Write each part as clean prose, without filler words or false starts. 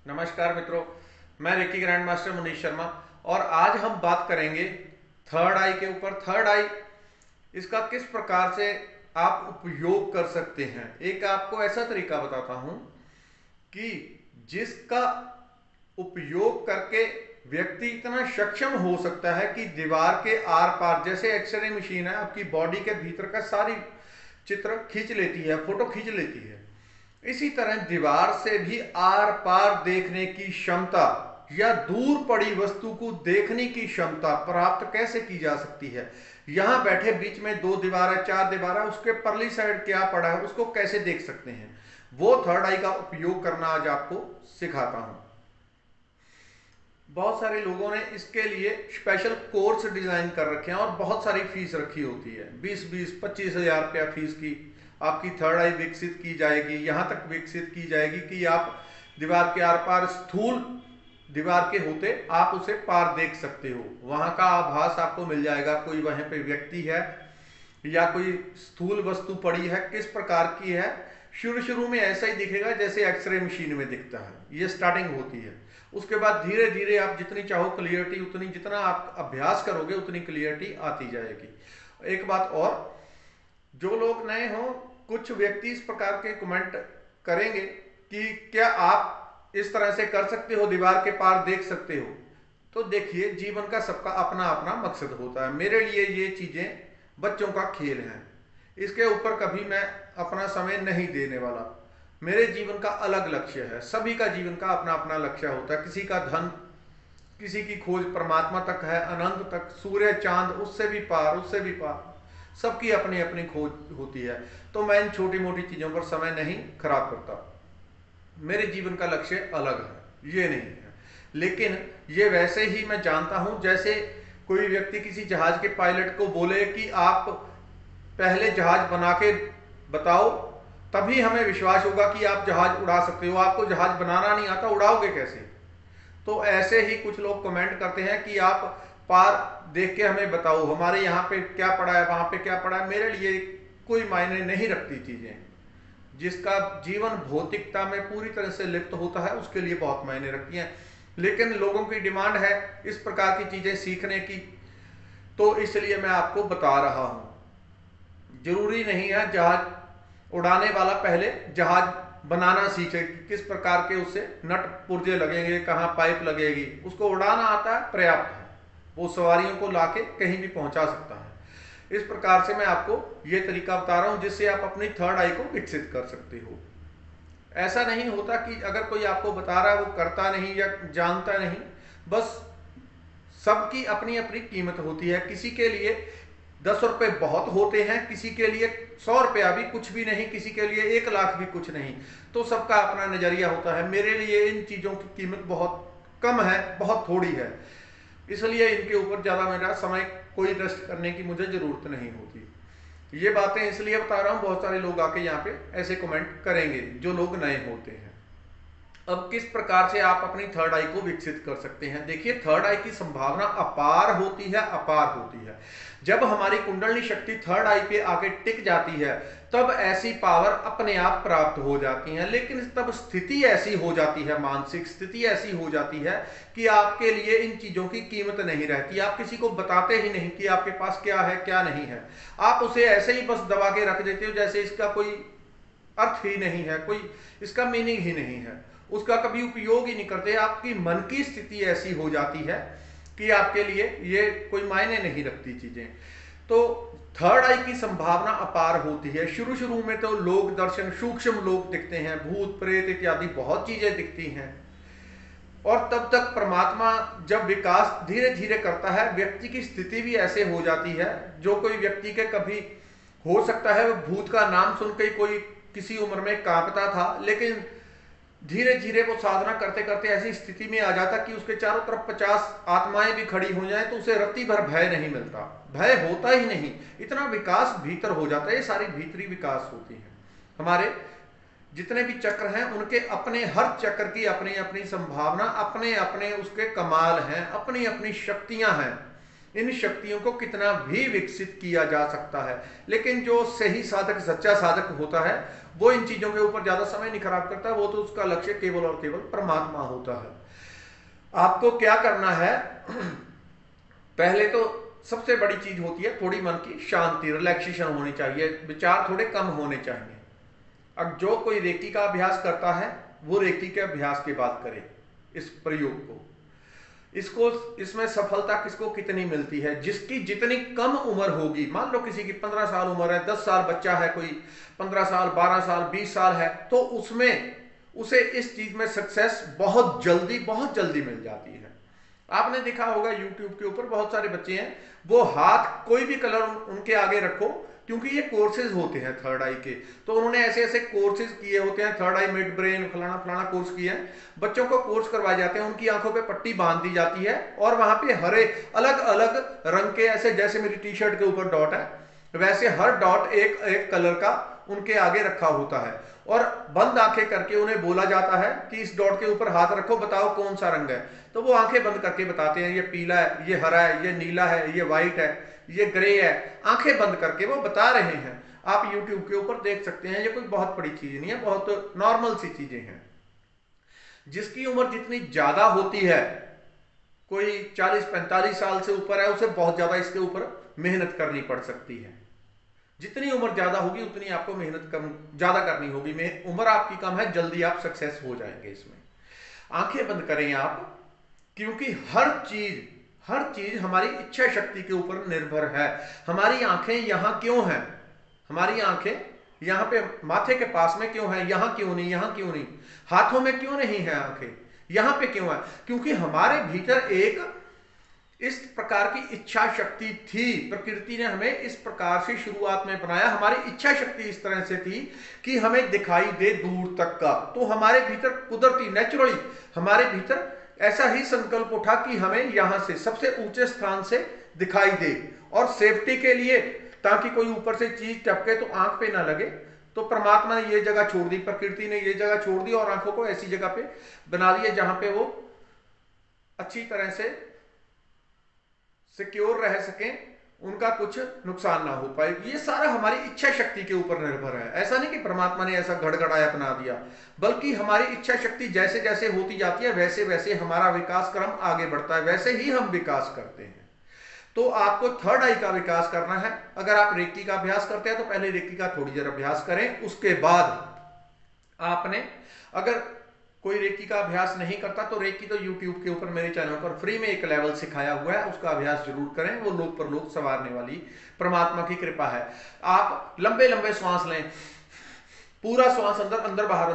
नमस्कार मित्रों, मैं reiki grand master Munish Sharma और आज हम बात करेंगे थर्ड आई के ऊपर। थर्ड आई इसका किस प्रकार से आप उपयोग कर सकते हैं। एक आपको ऐसा तरीका बताता हूं कि जिसका उपयोग करके व्यक्ति इतना सक्षम हो सकता है कि दीवार के आर पार, जैसे एक्सरे मशीन है, आपकी बॉडी के भीतर का सारी चित्र खींच लेती है, फोटो खींच लेती है, इसी तरह दीवार से भी आर पार देखने की क्षमता या दूर पड़ी वस्तु को देखने की क्षमता प्राप्त कैसे की जा सकती है। यहां बैठे बीच में दो दीवार है, चार दीवार है, उसके परली साइड क्या पड़ा है उसको कैसे देख सकते हैं, वो थर्ड आई का उपयोग करना आज आपको सिखाता हूं। बहुत सारे लोगों ने इसके लिए स्पेशल कोर्स डिजाइन कर रखे हैं और बहुत सारी फीस रखी होती है। 20-25 रुपया फीस की आपकी थर्ड आई विकसित की जाएगी। यहां तक विकसित की जाएगी कि आप दीवार के आर पार स्थूल दीवार के होते आप उसे पार देख सकते हो, वहां का आभास आपको मिल जाएगा। कोई वहां पे व्यक्ति है या कोई स्थूल वस्तु पड़ी है, किस प्रकार की है। शुरू शुरू में ऐसा ही दिखेगा जैसे एक्सरे मशीन में दिखता है, ये स्टार्टिंग होती है। उसके बाद धीरे धीरे आप जितनी चाहो क्लियरिटी, उतनी जितना आप अभ्यास करोगे उतनी क्लियरिटी आती जाएगी। एक बात और, जो लोग नए हो, कुछ व्यक्ति इस प्रकार के कमेंट करेंगे कि क्या आप इस तरह से कर सकते हो, दीवार के पार देख सकते हो। तो देखिए, जीवन का सबका अपना अपना मकसद होता है। मेरे लिए ये चीजें बच्चों का खेल है, इसके ऊपर कभी मैं अपना समय नहीं देने वाला। मेरे जीवन का अलग लक्ष्य है, सभी का जीवन का अपना अपना लक्ष्य होता है। किसी का धन, किसी की खोज परमात्मा तक है, अनंत तक, सूर्य चांद, उससे भी पार, उससे भी पार, सबकी अपनी अपनी खोज होती है। तो मैं इन छोटी मोटी चीजों पर समय नहीं खराब करता। मेरे जीवन का लक्ष्य अलग है, ये नहीं है। लेकिन ये वैसे ही मैं जानता हूं जैसे कोई व्यक्ति किसी जहाज के पायलट को बोले कि आप पहले जहाज बना के बताओ, तभी हमें विश्वास होगा कि आप जहाज उड़ा सकते हो। आपको जहाज बनाना नहीं आता, उड़ाओगे कैसे। तो ऐसे ही कुछ लोग कमेंट करते हैं कि आप पार देख के हमें बताओ, हमारे यहाँ पे क्या पड़ा है, वहां पे क्या पड़ा है। मेरे लिए कोई मायने नहीं रखती चीजें। जिसका जीवन भौतिकता में पूरी तरह से लिप्त होता है उसके लिए बहुत मायने रखती हैं। लेकिन लोगों की डिमांड है इस प्रकार की चीजें सीखने की, तो इसलिए मैं आपको बता रहा हूं। जरूरी नहीं है जहाज उड़ाने वाला पहले जहाज बनाना सीखे, किस प्रकार के उससे नट पुर्जे लगेंगे, कहाँ पाइप लगेगी, उसको उड़ाना आता है, पर्याप्त है। वो सवारियों को लाके कहीं भी पहुंचा सकता है। इस प्रकार से मैं आपको ये तरीका बता रहा हूं जिससे आप अपनी थर्ड आई को विकसित कर सकते हो। ऐसा नहीं होता कि अगर कोई आपको बता रहा है वो करता नहीं या जानता नहीं, बस सबकी अपनी अपनी कीमत होती है। किसी के लिए 10 रुपए बहुत होते हैं, किसी के लिए 100 रुपया भी कुछ भी नहीं, किसी के लिए 1 लाख भी कुछ नहीं। तो सबका अपना नजरिया होता है। मेरे लिए इन चीजों की कीमत बहुत कम है, बहुत थोड़ी है, इसलिए इनके ऊपर ज्यादा मेरा समय कोई नष्ट करने की मुझे जरूरत नहीं होती। ये बातें इसलिए बता रहा हूं, बहुत सारे लोग आके यहाँ पे ऐसे कमेंट करेंगे जो लोग नए होते हैं। अब किस प्रकार से आप अपनी थर्ड आई को विकसित कर सकते हैं। देखिए, थर्ड आई की संभावना अपार होती है, अपार होती है। जब हमारी कुंडलनी शक्ति थर्ड आई पे आके टिक जाती है तब ऐसी पावर अपने आप प्राप्त हो जाती है। लेकिन तब स्थिति ऐसी हो जाती है, मानसिक स्थिति ऐसी हो जाती है कि आपके लिए इन चीजों की कीमत नहीं रहती। आप किसी को बताते ही नहीं कि आपके पास क्या है क्या नहीं है। आप उसे ऐसे ही बस दबा के रख देते हो जैसे इसका कोई अर्थ ही नहीं है, कोई इसका मीनिंग ही नहीं है, उसका कभी उपयोग ही नहीं करते। आपकी मन की स्थिति ऐसी हो जाती है कि आपके लिए ये कोई मायने नहीं रखती चीजें। तो थर्ड आई की संभावना अपार होती है। शुरू शुरू में तो लोक दर्शन, सूक्ष्म लोक दिखते हैं, भूत प्रेत इत्यादि बहुत चीजें दिखती हैं। और तब तक परमात्मा जब विकास धीरे धीरे करता है, व्यक्ति की स्थिति भी ऐसे हो जाती है। जो कोई व्यक्ति के कभी हो सकता है भूत का नाम सुन के कोई किसी उम्र में कांपता था, लेकिन धीरे धीरे वो साधना करते करते ऐसी स्थिति में आ जाता कि उसके चारों तरफ 50 आत्माएं भी खड़ी हो जाएं तो उसे रत्ती भर भय नहीं मिलता, भय होता ही नहीं। इतना विकास भीतर हो जाता है। ये सारी भीतरी विकास होती है। हमारे जितने भी चक्र हैं उनके अपने, हर चक्र की अपनी अपनी संभावना, अपने अपने उसके कमाल हैं, अपनी अपनी शक्तियां हैं। इन शक्तियों को कितना भी विकसित किया जा सकता है, लेकिन जो सही साधक, सच्चा साधक होता है वो इन चीजों के ऊपर ज्यादा समय नहीं खराब करता, वो तो उसका लक्ष्य केवल और केवल परमात्मा होता है। आपको क्या करना है, पहले तो सबसे बड़ी चीज होती है थोड़ी मन की शांति, रिलैक्सेशन होनी चाहिए, विचार थोड़े कम होने चाहिए। अब जो कोई रेकी का अभ्यास करता है वो रेकी के अभ्यास के बाद करे इस प्रयोग को। इसको इसमें सफलता किसको कितनी मिलती है, जिसकी जितनी कम उम्र होगी, मान लो किसी की 15 साल उम्र है, 10 साल बच्चा है, कोई 15 साल 12 साल 20 साल है, तो उसमें उसे इस चीज में सक्सेस बहुत जल्दी मिल जाती है। आपने देखा होगा यूट्यूब के ऊपर बहुत सारे बच्चे हैं, वो हाथ कोई भी कलर उनके आगे रखो, क्योंकि ये कोर्सेज होते हैं थर्ड आई के, तो उन्होंने ऐसे ऐसे कोर्सेज किए होते हैं, थर्ड आई मिड ब्रेन फलाना फलाना कोर्स किए हैं, बच्चों को कोर्स करवाए जाते हैं, उनकी आंखों पे पट्टी बांध दी जाती है और वहां पे हरे अलग अलग रंग के, ऐसे जैसे मेरी टी शर्ट के ऊपर डॉट है वैसे हर डॉट एक एक कलर का उनके आगे रखा होता है, और बंद आंखें करके उन्हें बोला जाता है कि इस डॉट के ऊपर हाथ रखो, बताओ कौन सा रंग है। तो वो आंखें बंद करके बताते हैं, ये पीला है, ये हरा है, ये नीला है, ये व्हाइट है, ये ग्रे है, आंखें बंद करके वो बता रहे हैं। आप YouTube के ऊपर देख सकते हैं, ये कोई बहुत बड़ी चीज नहीं है, बहुत नॉर्मल सी चीजें हैं। जिसकी उम्र जितनी ज्यादा होती है, कोई 40-45 साल से ऊपर है, उसे बहुत ज्यादा इसके ऊपर मेहनत करनी पड़ सकती है। जितनी उम्र ज्यादा होगी उतनी आपको मेहनत कम ज्यादा करनी होगी। उम्र आपकी कम है, जल्दी आप सक्सेस हो जाएंगे इसमें। आंखें बंद करें आप, क्योंकि हर चीज हमारी इच्छा शक्ति के ऊपर निर्भर है। हमारी आंखें यहां क्यों हैं, हमारी आंखें यहां पे माथे के पास में क्यों है, यहां क्यों नहीं, यहां क्यों नहीं, हाथों में क्यों नहीं है आंखें, यहां पे क्यों है, क्योंकि हमारे भीतर एक इस प्रकार की इच्छा शक्ति थी। प्रकृति ने हमें इस प्रकार से शुरुआत में बनाया, हमारी इच्छा शक्ति इस तरह से थी कि हमें दिखाई दे दूर तक का। तो हमारे भीतर कुदरती नेचुरली हमारे भीतर ऐसा ही संकल्प उठा कि हमें यहां से सबसे ऊंचे स्थान से दिखाई दे, और सेफ्टी के लिए, ताकि कोई ऊपर से चीज टपके तो आंख पे ना लगे, तो परमात्मा ने ये जगह छोड़ दी, प्रकृति ने ये जगह छोड़ दी और आंखों को ऐसी जगह पे बना दिया जहां पे वो अच्छी तरह से सिक्योर रह सकें, उनका कुछ नुकसान ना हो पाए। ये सारा हमारी इच्छा शक्ति के ऊपर निर्भर है। ऐसा नहीं कि परमात्मा ने ऐसा गड़गड़ाया बना दिया, बल्कि हमारी इच्छा शक्ति जैसे जैसे होती जाती है वैसे वैसे हमारा विकास क्रम आगे बढ़ता है, वैसे ही हम विकास करते हैं। तो आपको थर्ड आई का विकास करना है। अगर आप रेकी का अभ्यास करते हैं तो पहले रेकी का थोड़ी देर अभ्यास करें, उसके बाद आपने, अगर कोई रेकी का अभ्यास नहीं करता तो रेकी तो YouTube के ऊपर मेरे चैनल पर फ्री में एक लेवल सिखाया हुआ है, उसका अभ्यास जरूर करें, वो लोक परलोक संवारने वाली परमात्मा की कृपा है। आप लंबे लंबे श्वास लें, पूरा श्वास अंदर अंदर बाहर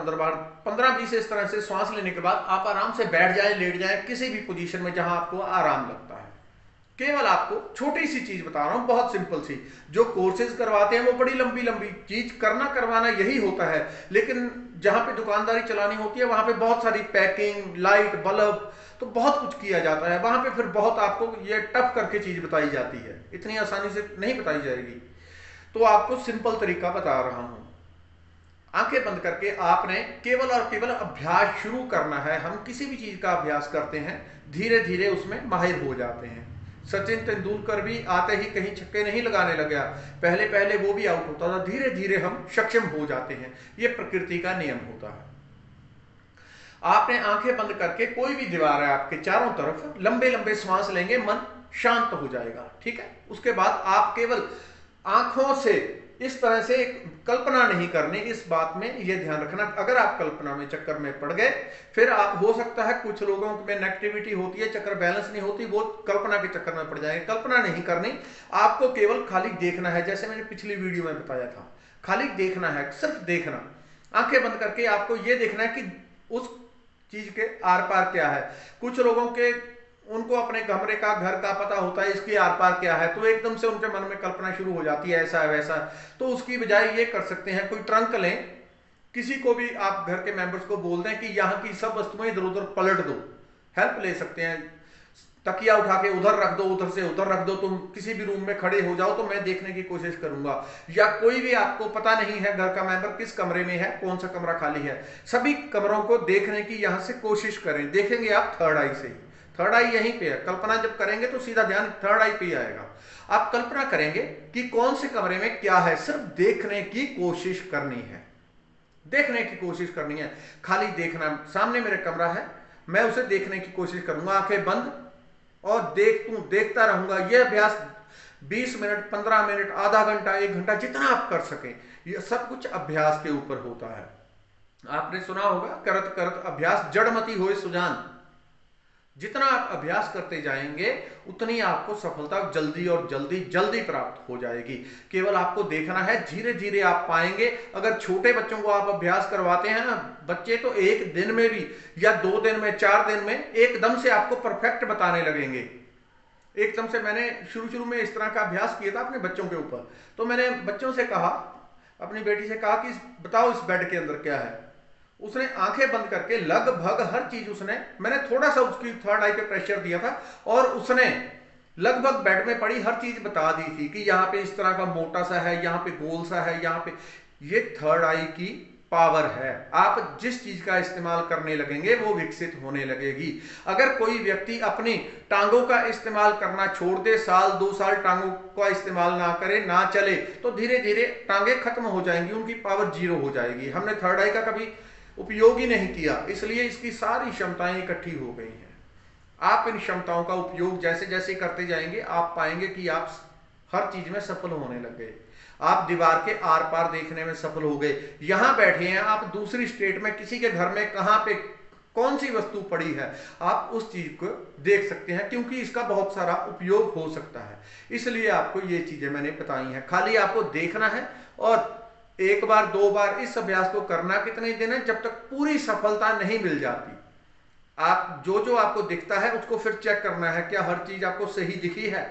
15-20 इस तरह से श्वास लेने के बाद आप आराम से बैठ जाएं, लेट जाएं, किसी भी पोजीशन में जहां आपको आराम लगता है। केवल आपको छोटी सी चीज बता रहा हूं, बहुत सिंपल सी। जो कोर्सेज करवाते हैं वो बड़ी लंबी लंबी चीज करवाना यही होता है, लेकिन जहां पे दुकानदारी चलानी होती है वहां पे बहुत सारी पैकिंग, लाइट, बल्ब, तो बहुत कुछ किया जाता है। वहां पे फिर बहुत आपको ये टफ करके चीज बताई जाती है, इतनी आसानी से नहीं बताई जाएगी। तो आपको सिंपल तरीका बता रहा हूं। आंखें बंद करके आपने केवल और केवल अभ्यास शुरू करना है। हम किसी भी चीज का अभ्यास करते हैं, धीरे धीरे उसमें माहिर हो जाते हैं। सचिन तेंदुलकर भी आते ही कहीं छक्के नहीं लगाने लगा, पहले पहले वो भी आउट होता था, धीरे धीरे हम सक्षम हो जाते हैं। ये प्रकृति का नियम होता है। आपने आंखें बंद करके, कोई भी दीवार है आपके चारों तरफ, लंबे लंबे श्वास लेंगे, मन शांत हो जाएगा, ठीक है। उसके बाद आप केवल आंखों से इस तरह से कल्पना नहीं करनी, इस बात में यह ध्यान रखना। अगर आप कल्पना में चक्कर में पड़ गए, फिर आप, हो सकता है कुछ लोगों में नेगेटिविटी होती है, चक्कर बैलेंस नहीं होती, वो कल्पना के चक्कर में पड़ जाएंगे। कल्पना नहीं करनी, आपको केवल खाली देखना है, जैसे मैंने पिछली वीडियो में बताया था, खाली देखना है, सिर्फ देखना। आंखें बंद करके आपको यह देखना है कि उस चीज के आर पार क्या है। कुछ लोगों के, उनको अपने कमरे का, घर का पता होता है इसके आर पार क्या है, तो एकदम से उनके मन में कल्पना शुरू हो जाती है, ऐसा है वैसा। तो उसकी बजाय ये कर सकते हैं, कोई ट्रंक लें, किसी को भी आप घर के मेंबर्स को बोल दें कि यहाँ की सब वस्तुएं इधर उधर पलट दो, हेल्प ले सकते हैं। तकिया उठा के उधर रख दो, उधर से उधर रख दो, तुम किसी भी रूम में खड़े हो जाओ तो मैं देखने की कोशिश करूंगा। या कोई भी, आपको पता नहीं है घर का मेंबर किस कमरे में है, कौन सा कमरा खाली है, सभी कमरों को देखने की यहां से कोशिश करें। देखेंगे आप थर्ड आई से, थर्ड आई यहीं पे है। कल्पना जब करेंगे तो सीधा ध्यान थर्ड आई पे आएगा। आप कल्पना करेंगे कि कौन से कमरे में क्या है, सिर्फ देखने की कोशिश करनी है। देखने की कोशिश करनी है, खाली देखना। सामने मेरा कमरा है, मैं उसे देखने की कोशिश करूंगा, आंखें बंद, और देखता रहूंगा। यह अभ्यास 20 मिनट, 15 मिनट, आधा घंटा, 1 घंटा, जितना आप कर सकें, यह सब कुछ अभ्यास के ऊपर होता है। आपने सुना होगा, करत करत अभ्यास जड़मति होए सुजान। जितना आप अभ्यास करते जाएंगे उतनी आपको सफलता जल्दी और जल्दी प्राप्त हो जाएगी। केवल आपको देखना है, धीरे धीरे आप पाएंगे। अगर छोटे बच्चों को आप अभ्यास करवाते हैं ना, बच्चे तो 1 दिन में भी, या 2 दिन में, 4 दिन में एकदम से आपको परफेक्ट बताने लगेंगे। एकदम से मैंने शुरू में इस तरह का अभ्यास किया था अपने बच्चों के ऊपर। तो मैंने बच्चों से कहा, अपनी बेटी से कहा कि बताओ इस बेड के अंदर क्या है। उसने आंखें बंद करके लगभग हर चीज मैंने थोड़ा सा उसकी थर्ड आई पे प्रेशर दिया था, और उसने लगभग बेड में पड़ी हर चीज बता दी थी कि यहाँ पे इस तरह का मोटा सा है, यहाँ पे गोल सा है, यहाँ पे। ये थर्ड आई की पावर है। आप जिस चीज का इस्तेमाल करने लगेंगे वो विकसित होने लगेगी। अगर कोई व्यक्ति अपनी टांगों का इस्तेमाल करना छोड़ दे, साल 2 साल टांगों का इस्तेमाल ना करे, ना चले, तो धीरे धीरे टांगे खत्म हो जाएंगी, उनकी पावर 0 हो जाएगी। हमने थर्ड आई का कभी उपयोग ही नहीं किया, इसलिए इसकी सारी क्षमताएं इकट्ठी हो गई हैं। आप इन क्षमताओं का उपयोग जैसे जैसे करते जाएंगे, आप पाएंगे कि आप हर चीज में सफल होने लग गए। आप दीवार के आर पार देखने में सफल हो गए। यहां बैठे हैं आप दूसरी स्टेट में, किसी के घर में कहां पे कौन सी वस्तु पड़ी है, आप उस चीज को देख सकते हैं, क्योंकि इसका बहुत सारा उपयोग हो सकता है। इसलिए आपको ये चीजें मैंने बताई हैं। खाली आपको देखना है, और 1 बार 2 बार इस अभ्यास को करना कितने दिन है, जब तक पूरी सफलता नहीं मिल जाती। आप जो आपको दिखता है उसको फिर चेक करना है, क्या हर चीज आपको सही दिखी है।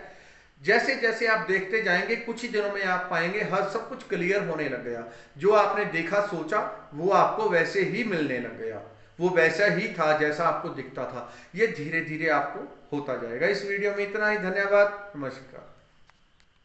जैसे जैसे आप देखते जाएंगे, कुछ ही दिनों में आप पाएंगे हर सब कुछ क्लियर होने लग गया। जो आपने देखा सोचा वो आपको वैसे ही मिलने लग गया, वो वैसा ही था जैसा आपको दिखता था। ये धीरे धीरे आपको होता जाएगा। इस वीडियो में इतना ही। धन्यवाद, नमस्कार।